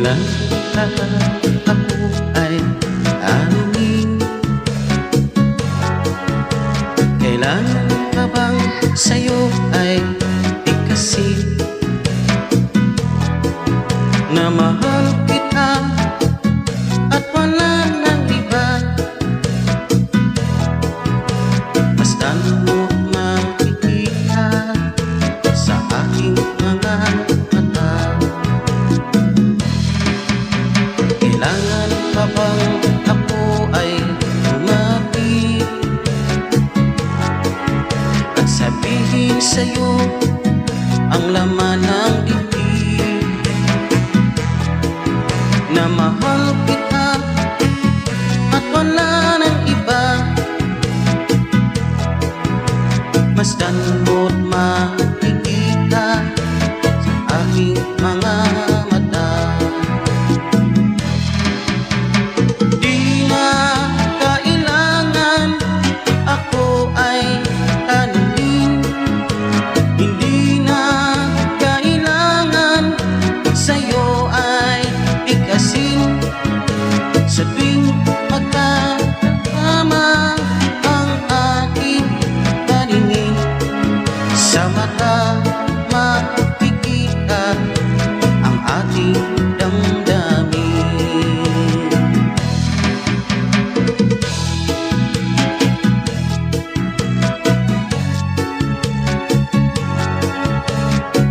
Kailan ka ako ay tanungin? Kailangan ka bang sa'yo ay tikasin na mahal kita at wala nang iba? Basta't mo makikita sa aking mga mata. Kailangan pa bang ako ay lumapit at sabihin sa'yo ang laman ng dibdib na mahal kita at wala nang iba? Masdan mo't makikita sa aking mga mata. Di na kailangan ako ay tanungin, hindi na kailangan sa'yo ay tikasin. Sa tuwing magkakasama ang ating paningin, sa mata makikita ang ating damdamin.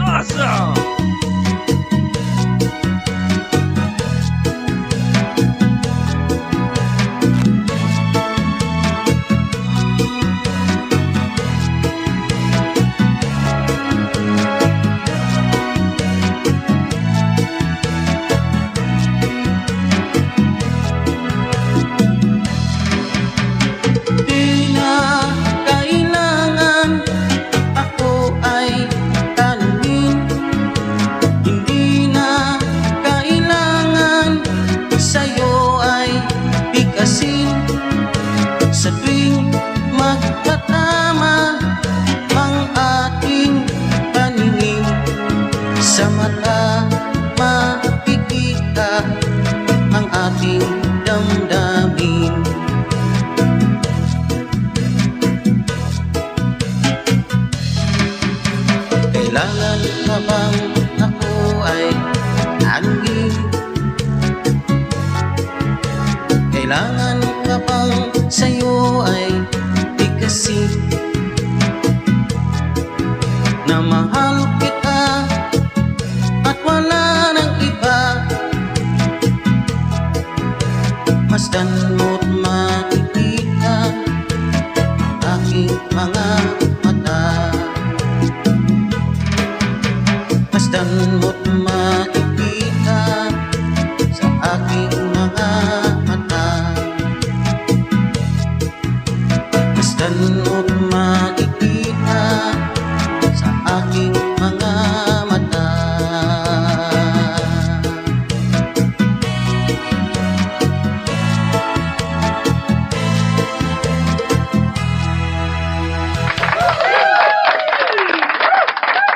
Awesome! Di na kailangan ako ay tanungin, hindi na kailangan sa'yo ay tikasin. Sa tuwing magkatama ang ating paningin, sa mata makikita ang ating damdamin. Kailangan ka bang ako ay tanungin? Kailangan ka bang sa'yo ay tikasin na mahal kita at wala nang iba? Masdan mo't makikita ang aking mga mata. Masdan mo't